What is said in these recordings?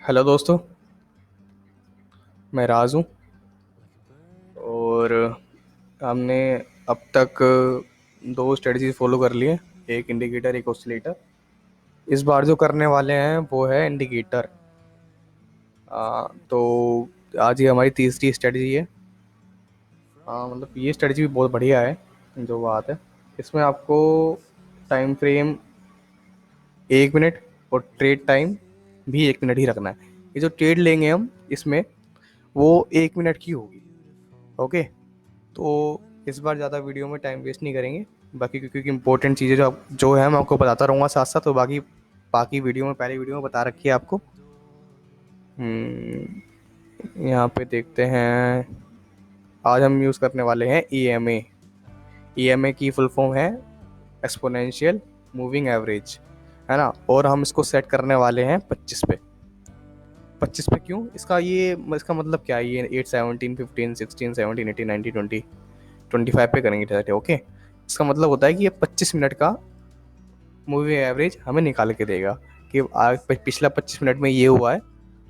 Hello दोस्तों। मैं राज हूँ। और हमने अब तक दो स्ट्रेटजी फॉलो कर लिए। एक इंडिकेटर, एक ऑसिलेटर। इस बार जो करने वाले हैं वो है इंडिकेटर। तो आज ये हमारी तीसरी स्ट्रेटजी है। मतलब ये स्ट्रेटजी भी बहुत बढ़िया है। जो बात है, इसमें आपको टाइम फ्रेम 1 मिनट और ट्रेड टाइम भी 1 मिनट ही रखना है। ये जो ट्रेड लेंगे हम इसमें, वो 1 मिनट की होगी। ओके। तो इस बार ज़्यादा वीडियो में टाइम वेस्ट नहीं करेंगे। बाकी क्योंकि इंपॉर्टेंट चीज़ें जो है मैं आपको बताता रहूँगा साथ साथ। तो बाकी बाकी वीडियो में, पहले वीडियो में बता रखी है आपको। यहाँ पे देखते हैं। आज हम यूज़ करने वाले हैं EMA। EMA की फुल फॉर्म है एक्सपोनेंशियल मूविंग एवरेज, है ना। और हम इसको सेट करने वाले हैं 25 पे। 25 पे क्यों? इसका मतलब क्या है? ये 8, 17, 15, 16, 17, 18, 19, 20, 25 पे करेंगे डायरेक्ट। ओके। इसका मतलब होता है कि ये 25 मिनट का मूवी एवरेज हमें निकाल के देगा कि पिछला 25 मिनट में ये हुआ है,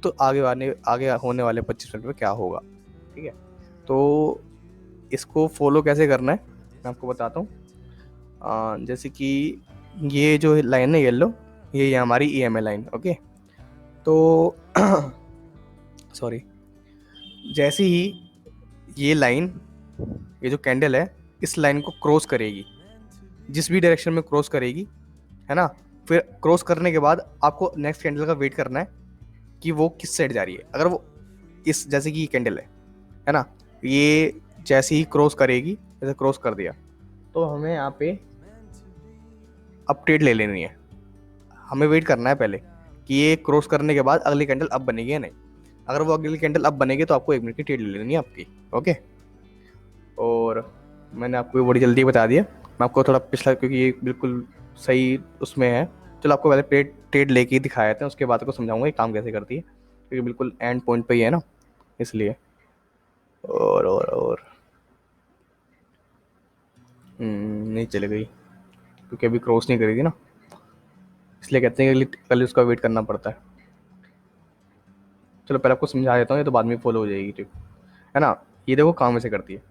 तो आगे होने वाले 25 मिनट में क्या होगा। ठीक है। तो इसको फॉलो कैसे करना है मैं आपको बताता हूँ। जैसे कि ये जो लाइन है येलो, ये हमारी EMA लाइन। ओके। तो सॉरी। जैसे ही ये लाइन, ये जो कैंडल है, इस लाइन को क्रॉस करेगी, जिस भी डायरेक्शन में क्रॉस करेगी, है ना। फिर क्रॉस करने के बाद आपको नेक्स्ट कैंडल का वेट करना है कि वो किस साइड जा रही है। अगर वो इस, जैसे कि ये कैंडल है ना, ये जैसे ही क्रॉस करेगी, जैसे क्रॉस कर दिया, तो हमें यहाँ पे अपडेट ले लेनी है। हमें वेट करना है पहले कि ये क्रॉस करने के बाद अगली कैंडल अब बनेगी या नहीं। अगर वो अगली कैंडल अब बनेगी तो आपको 1 मिनट की ट्रेड ले लेनी है आपकी। ओके। और मैंने आपको ये बड़ी जल्दी बता दिया। मैं आपको थोड़ा पिछला, क्योंकि ये बिल्कुल सही उसमें है। चलो आपको पहले ट्रेड ट्रेड लेके ही दिखाया था, उसके बाद आपको समझाऊंगा ये काम कैसे करती है, क्योंकि बिल्कुल एंड पॉइंट पे ही है ना, इसलिए। और नहीं चली गई, क्योंकि अभी क्रॉस नहीं करी थी ना, इसलिए कहते हैं कि कल उसका वेट करना पड़ता है। चलो पहले आपको समझा देता हूँ, ये तो बाद में फॉलो हो जाएगी ट्रिक, है ना। ये देखो काम ऐसे करती है।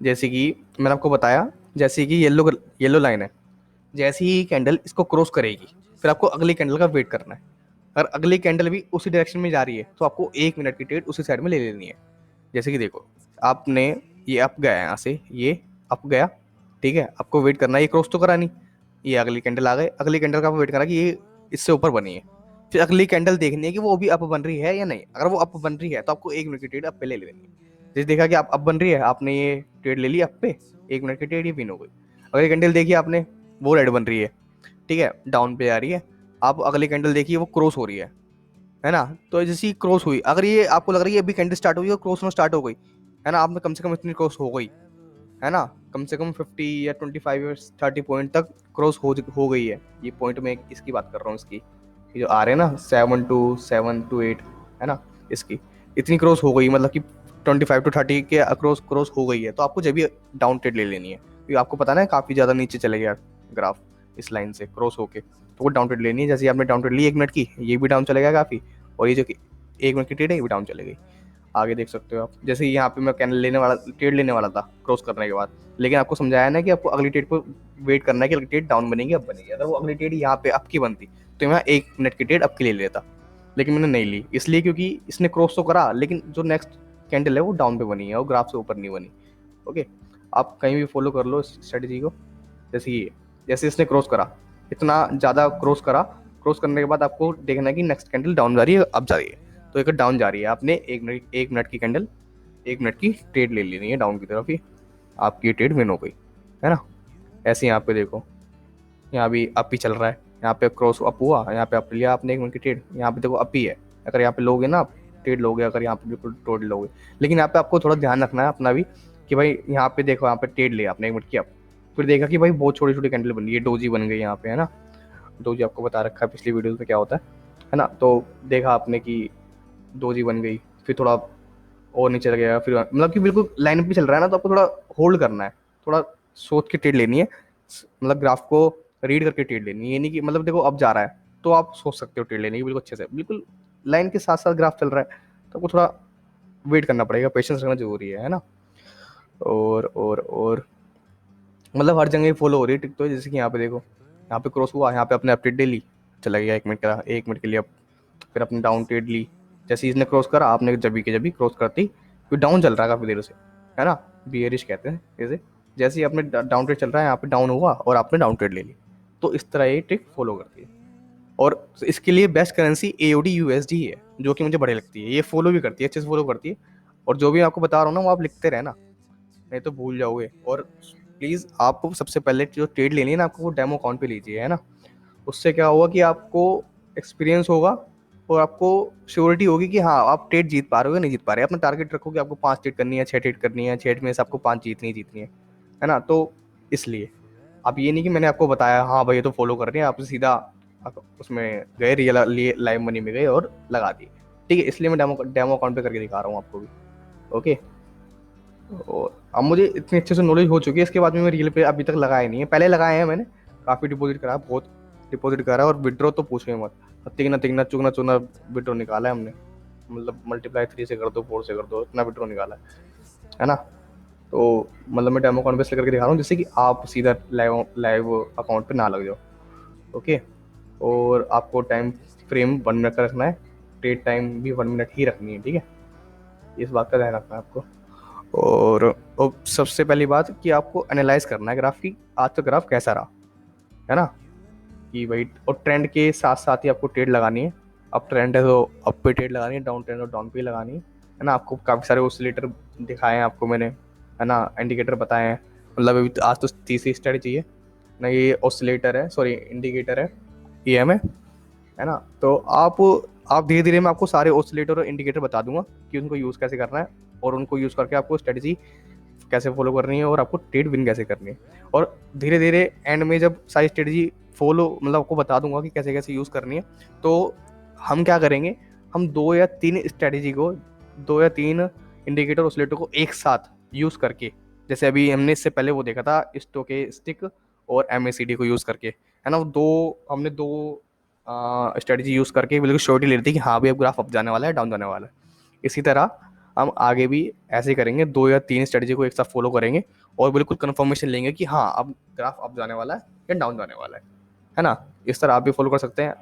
जैसे कि मैंने आपको बताया, जैसे कि येलो येलो लाइन है, जैसे ही कैंडल इसको क्रॉस करेगी, फिर आपको अगली कैंडल का वेट करना है। अगर अगली कैंडल भी उसी डायरेक्शन में जा रही है तो आपको 1 मिनट की ट्रेड उसी साइड में ले लेनी है। जैसे कि देखो, आपने ये अप गया, यहाँ से ये अप गया, ठीक है। आपको वेट करना है, ये क्रॉस तो करा नहीं, ये अगली कैंडल आ गए, अगली कैंडल का आपको वेट करना कि ये इससे ऊपर बनी है। फिर अगली कैंडल देखनी है कि वो अभी अप बन रही है या नहीं। अगर वो अप बन रही है तो आपको 1 मिनट की ट्रेड अप पे ले लेनी है। जैसे देखा कि आप अप बन रही है, आपने ये ट्रेड ले ली अप पे, 1 मिनट की ट्रेड ये विन हो गई। अगली कैंडल देखी आपने, वो रेड बन रही है, ठीक है, डाउन पे आ रही है। आप अगली कैंडल देखिए, वो क्रॉस हो रही है ना। तो जैसे ही क्रॉस हुई, अगर ये आपको लग रही है अभी कैंडल स्टार्ट हुई और क्रॉस होना स्टार्ट हो गई, है ना, आप में कम से कम इतनी क्रॉस हो गई, है ना, कम से कम 50 या 25 या 30 पॉइंट तक क्रॉस हो गई है। ये पॉइंट में इसकी बात कर रहा हूँ, इसकी ये जो आ रहे हैं ना, 7 to 8, है ना, इसकी इतनी क्रॉस हो गई, मतलब कि 25 to 30 के अक्रॉस क्रॉस हो गई है, तो आपको जब भी डाउन ट्रेड ले लेनी है, क्योंकि आपको पता ना काफ़ी ज़्यादा नीचे चले गया ग्राफ इस लाइन से क्रॉस होके, तो वो डाउन ट्रेड लेनी है। जैसे आपने डाउन ट्रेड ली 1 मिनट की, ये भी डाउन चलेगा काफ़ी, और ये जो 1 मिनट की ट्रेड है ये भी डाउन चलेगी। आगे देख सकते हो आप, जैसे यहाँ पे मैं कैंडल ट्रेड लेने वाला था क्रॉस करने के बाद, लेकिन आपको समझाया ना कि आपको अगली ट्रेड पर वेट करना है कि अगली ट्रेड डाउन बनेगी अब बनेगी। अगर वो अगली ट्रेड यहाँ पे अप की बनती तो मैं 1 मिनट की ट्रेड अप की ले लेता, लेकिन मैंने नहीं ली, इसलिए क्योंकि इसने क्रॉस तो करा, लेकिन जो नेक्स्ट कैंडल है वो डाउन पे बनी है और ग्राफ से ऊपर नहीं बनी। ओके। आप कहीं भी फॉलो कर लो इस स्ट्रेटजी को। जैसे ये, जैसे इसने क्रॉस करा, इतना ज़्यादा क्रॉस करा, क्रॉस करने के बाद आपको देखना है कि नेक्स्ट कैंडल डाउन जा रही है, अब जा रही है। तो एक डाउन जा रही है, आपने 1 मिनट की कैंडल, 1 मिनट की ट्रेड ले लेनी है डाउन की तरफ ही, आपकी ट्रेड विन हो गई, है ना। ऐसे यहाँ पे देखो, यहाँ भी अप ही चल रहा है, यहाँ पे क्रॉस अप हुआ, यहाँ पे अप लिया आपने 1 मिनट की ट्रेड, यहाँ पे देखो अप ही है। अगर यहाँ पे लोगे ना आप ट्रेड लोगे, अगर यहाँ पे बिल्कुल ट्रेड लोगे, लेकिन यहाँ पे आपको थोड़ा ध्यान रखना है अपना भी, कि भाई यहाँ पे देखो, यहाँ पे ट्रेड लिया आपने 1 मिनट की अप, फिर देखा कि भाई बहुत छोटी छोटी कैंडल बन गई, ये डोजी बन गई यहाँ पे, है ना। डोजी आपको बता रखा है पिछली वीडियो में क्या होता है ना। तो देखा आपने कि डोजी बन गई, फिर थोड़ा और नीचे लगेगा, फिर मतलब कि बिल्कुल लाइन पे चल रहा है ना, तो आपको थोड़ा होल्ड करना है, थोड़ा सोच के ट्रेड लेनी है। मतलब ग्राफ को रीड करके ट्रेड लेनी है, ये नहीं कि मतलब देखो अब जा रहा है तो आप सोच सकते हो ट्रेड लेने की बिल्कुल अच्छे से, बिल्कुल लाइन के साथ साथ ग्राफ चल रहा है, तो आपको थोड़ा वेट करना पड़ेगा, पेशेंस रखना जरूरी है ना। और मतलब हर जगह फॉलो हो रही है टिक तो, जैसे कि यहाँ पे देखो, यहाँ पे क्रॉस हुआ, यहाँ पे अपने अपडेट दे ली, चला गया 1 मिनट का, 1 मिनट के लिए अब, फिर अपने डाउन ट्रेड ली, जैसे इसने क्रॉस करा आपने जब भी क्रॉस करती, फिर डाउन चल रहा है काफी देर से, है ना, बियरिश कहते हैं जैसे, जैसे ही अपने डाउन ट्रेड चल रहा है, यहाँ पे डाउन हुआ और आपने डाउन ट्रेड ले ली, तो इस तरह ये ट्रिक फॉलो करती है। और इसके लिए बेस्ट करेंसी AUD USD है, जो कि मुझे बढ़िया लगती है, ये फॉलो भी करती है, अच्छे से फॉलो करती है। और जो भी मैं आपको बता रहा हूँ ना, वो आप लिखते रहना, नहीं तो भूल जाओगे। और प्लीज़ आपको सबसे पहले जो ट्रेड लेनी है ना, आपको वो डेमो अकाउंट पे लीजिए, है ना। उससे क्या होगा कि आपको एक्सपीरियंस होगा और आपको श्योरिटी होगी कि हाँ आप ट्रेड जीत पा रहे हो या नहीं जीत पा रहे। अपना टारगेट रखो कि आपको 5 ट्रेड करनी है, 6 ट्रेड करनी है, 6 में से आपको 5 जीतनी ही जीतनी है ना। तो इसलिए आप ये नहीं कि मैंने आपको बताया हाँ भाई ये तो फॉलो कर रहे हैं, आप सीधा उसमें गए, रियल लाइव मनी में गए और लगा दिए, ठीक है। इसलिए मैं डेमो अकाउंट पे करके दिखा रहा हूँ आपको भी, ओके। और अब मुझे इतनी अच्छे से नॉलेज हो चुकी है, इसके बाद में मैं रियल पे अभी तक लगाया नहीं है, पहले लगाए हैं मैंने, काफ़ी डिपॉजिट करा, बहुत डिपॉजिट करा, और विड्रॉ तो पूछो ही मत, तिगना तिगना चुगना चुगना विड्रॉ निकाला है हमने, मतलब मल्टीप्लाई 3 से कर दो, 4 से कर दो, इतना विड्रॉ निकाला है ना। तो मतलब मैं डेमो अकाउंट पे इसलिए करके दिखा रहा हूँ जिससे कि आप सीधा लाइव लाइव अकाउंट पे ना लग जाओ, ओके। और आपको टाइम फ्रेम 1 मिनट का रखना है, ट्रेड टाइम भी 1 मिनट ही रखनी है, ठीक है, इस बात का ध्यान रखना है आपको। और सबसे पहली बात कि आपको एनालाइज करना है ग्राफ की, आज का ग्राफ कैसा रहा, है ना, कि भाई, और ट्रेंड के साथ साथ ही आपको ट्रेड लगानी है। अब ट्रेंड है तो अप पे ट्रेड लगानी है, डाउन ट्रेंड और डाउन पे लगानी है ना। आपको काफ़ी सारे ऑसिलेटर दिखाए हैं आपको मैंने, है ना, इंडिकेटर बताए हैं, मतलब अभी आज तो तीसरी स्ट्रेटजी है ना, ये ऑसिलेटर है, सॉरी इंडिकेटर है, EM है ना। तो आप धीरे धीरे मैं आपको सारे ऑसिलेटर और इंडिकेटर बता दूंगा कि उनको यूज़ कैसे करना है, और उनको यूज़ करके आपको स्ट्रेटजी कैसे फॉलो करनी है, और आपको ट्रेड विन कैसे करनी है। और धीरे धीरे एंड में जब सारी स्ट्रेटजी फॉलो, मतलब आपको बता दूंगा कि कैसे कैसे यूज़ करनी है, तो हम क्या करेंगे, हम 2 या 3 स्ट्रेटजी को, 2 या 3 इंडिकेटर ऑसिलेटर को एक साथ यूज़ करके, जैसे अभी हमने इससे पहले वो देखा था स्टोकेस्टिक और MACD को यूज़ करके, है ना, हमने दो स्ट्रेटजी यूज़ करके बिल्कुल श्योरिटी ले रही थी कि हाँ भाई अब ग्राफ अप जाने वाला है, डाउन जाने वाला है। इसी तरह हम आगे भी ऐसे ही करेंगे, 2 या 3 स्ट्रेटजी को एक साथ फॉलो करेंगे और बिल्कुल कंफर्मेशन लेंगे कि हाँ अब ग्राफ अप जाने वाला है या डाउन जाने वाला है ना। इस तरह आप भी फॉलो कर सकते हैं।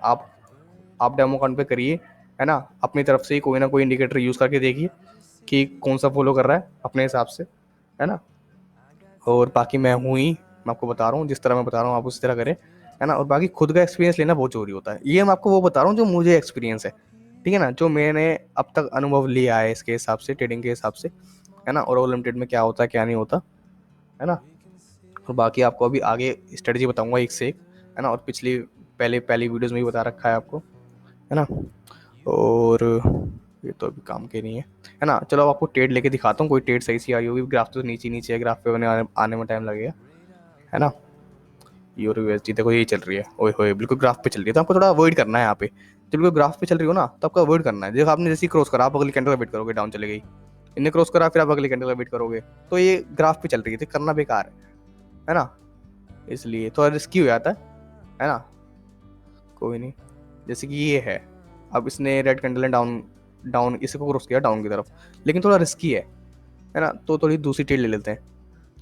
आप डेमो अकाउंट पे करिए, है ना, अपनी तरफ से कोई ना कोई इंडिकेटर यूज़ करके देखिए कि कौन सा फॉलो कर रहा है अपने हिसाब से, है ना। और बाकी मैं आपको बता रहा हूँ, जिस तरह मैं बता रहा हूँ आप उसी तरह करें, है ना। और बाकी खुद का एक्सपीरियंस लेना बहुत जरूरी होता है, ये मैं आपको वो बता रहा हूँ जो मुझे एक्सपीरियंस है, ठीक है ना, जो मैंने अब तक अनुभव लिया है इसके हिसाब से, ट्रेडिंग के हिसाब से, है ना, और लिमिटेड में क्या होता है क्या नहीं होता, है ना। और बाकी आपको अभी आगे स्ट्रेटजी बताऊंगा एक से एक, है ना, और पहली वीडियोस में भी बता रखा है आपको, है ना। और ये तो अभी काम के नहीं है ना। चलो अब आपको ट्रेड लेके दिखाता हूँ, कोई ट्रेड सही सी आई होगी, ग्राफ तो नीचे नीचे है, ग्राफ पे आने में टाइम लगेगा, है ना। यूरो USD देखो यही चल रही है, ओए होए बिल्कुल ग्राफ पे चल रही है, तो आपको थोड़ा अवॉइड करना है यहाँ पे, जब बिल्कुल ग्राफ पे चल रही हो ना तो आपको अवॉइड करना है। देखो आपने जैसे क्रॉस करा, आप अगली कैंडल का वेट करोगे, डाउन चले गई, इन्हें क्रॉस करा फिर आप अगली कैंडल का वेट करोगे, तो ये ग्राफ पे चल रही है, तो करना बेकार है ना, इसलिए थोड़ा रिस्की हो जाता है ना। कोई नहीं, जैसे कि ये है, अब इसने रेड कैंडल डाउन डाउन इसको क्रॉस किया डाउन की तरफ, लेकिन थोड़ा रिस्की है ना, तो थोड़ी दूसरी ट्रेड ले लेते हैं,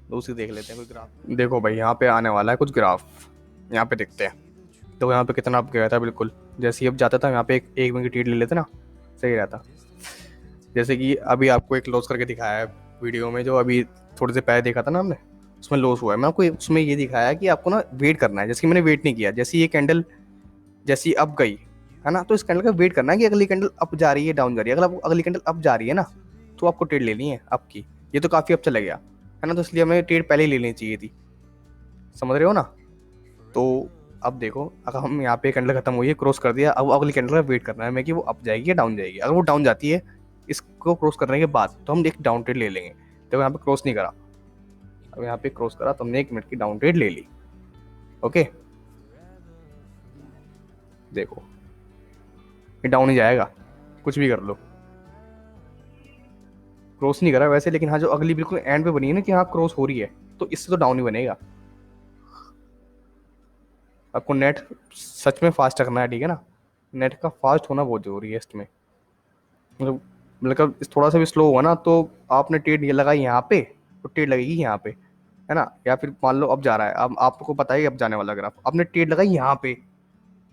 दूसरी देख लेते हैं कोई ग्राफ। देखो भाई यहाँ पे आने वाला है कुछ ग्राफ, यहाँ पे देखते हैं। तो यहाँ पे कितना अप गया था, बिल्कुल जैसे ही अब जाता था यहाँ पे एक मिनट की ट्रेड ले लेते ना, सही रहता। जैसे कि अभी आपको एक लॉस करके दिखाया है वीडियो में, जो अभी थोड़े से पहले देखा था ना हमने, उसमें लॉस हुआ है। मैं आपको उसमें ये दिखाया कि आपको ना वेट करना है, जैसे कि मैंने वेट नहीं किया, जैसे ये कैंडल जैसी अप गई, है ना, तो इस कैंडल का वेट करना है कि अगली कैंडल अप जा रही है डाउन जा रही है। अगर आपको अगली कैंडल अप जा रही है ना, तो आपको ट्रेड लेनी है अप की, ये तो काफ़ी अप चला गया, है ना, तो इसलिए हमें ट्रेड पहले ही ले लेनी चाहिए थी, समझ रहे हो ना। तो अब देखो, अगर हम यहाँ पे कैंडल खत्म हुई है, क्रॉस कर दिया, अब अगली कैंडल का वेट करना है हमें कि वो अप जाएगी या डाउन जाएगी। अगर वो डाउन जाती है इसको क्रॉस करने के बाद, तो हम एक डाउन ट्रेड ले लेंगे। तो यहाँ पे क्रॉस नहीं करा, अब यहाँ पे क्रॉस करा तो हमने 1 मिनट की डाउन ट्रेड ले ली, ओके। देखो ये डाउन ही जाएगा, कुछ भी कर लो, क्रॉस नहीं करा वैसे, लेकिन हाँ जो अगली बिल्कुल एंड पे बनी है ना कि हाँ क्रॉस हो रही है, तो इससे तो डाउन ही बनेगा। आपको नेट सच में फास्ट रखना है, ठीक है ना, नेट का फास्ट होना बहुत जरूरी है इसमें। मतलब थोड़ा सा भी स्लो हुआ ना तो आपने ट्रेड ये लगाई यहाँ पे तो ट्रेड लगेगी यहाँ पे, है ना। या फिर मान लो अब जा रहा है, अब आपको पता है कि अब जाने वाला ग्राफ, आपने ट्रेड लगाई यहाँ पे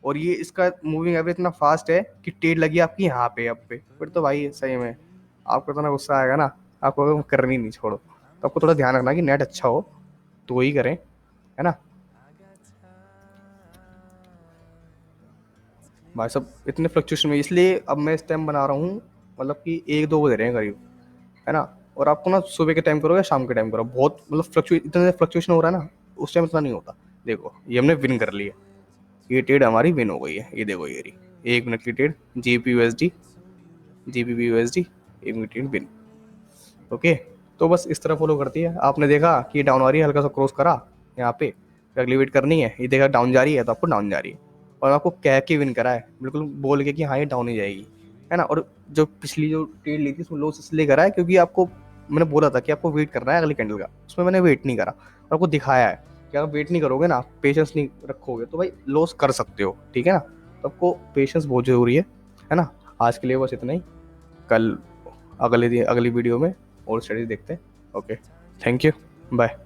और ये इसका मूविंग एवरेज इतना फास्ट है कि ट्रेड लगी आपकी यहाँ पे अब पे, फिर तो भाई सही में आपको इतना गुस्सा आएगा ना, आपको करनी नहीं, छोड़ो। तो आपको थोड़ा ध्यान रखना कि नेट अच्छा हो तो वही करें, है ना। भाई सब इतने फ्लक्चुएशन में, इसलिए अब मैं इस टाइम बना रहा हूँ, मतलब कि 1-2 बजे रहे हैं करीब, है ना। और आपको ना सुबह के टाइम करो या शाम के टाइम करो, बहुत मतलब इतना फ्लक्चुएशन हो रहा है ना, उस टाइम इतना नहीं होता। देखो ये हमने विन कर लिया, ये ट्रेड हमारी विन हो गई है, ये देखो ये रही 1 मिनट की trade, GBP USD, GBP USD, 1 minute की विन। ओके, तो बस इस तरह फॉलो करती है। आपने देखा कि डाउन आ रही है, हल्का सा क्रॉस करा यहाँ पे, अगली वेट करनी है, ये देखा डाउन जा रही है तो आपको डाउन जा रही है, और आपको कह के विन करा है, बिल्कुल बोल के कि हाँ ये डाउन ही जाएगी, है ना। और जो पिछली जो ट्रेड ली थी उसमें लॉस इसलिए करा है क्योंकि आपको मैंने बोला था कि आपको वेट करना है अगली कैंडल का, उसमें मैंने वेट नहीं करा और आपको दिखाया है कि अगर वेट नहीं करोगे ना, पेशेंस नहीं रखोगे तो भाई लॉस कर सकते हो, ठीक है ना। तो आपको पेशेंस बहुत जरूरी है ना। आज के लिए बस इतना ही, कल अगले दिन अगली वीडियो में और स्टडीज देखते हैं। Okay, thank you, bye.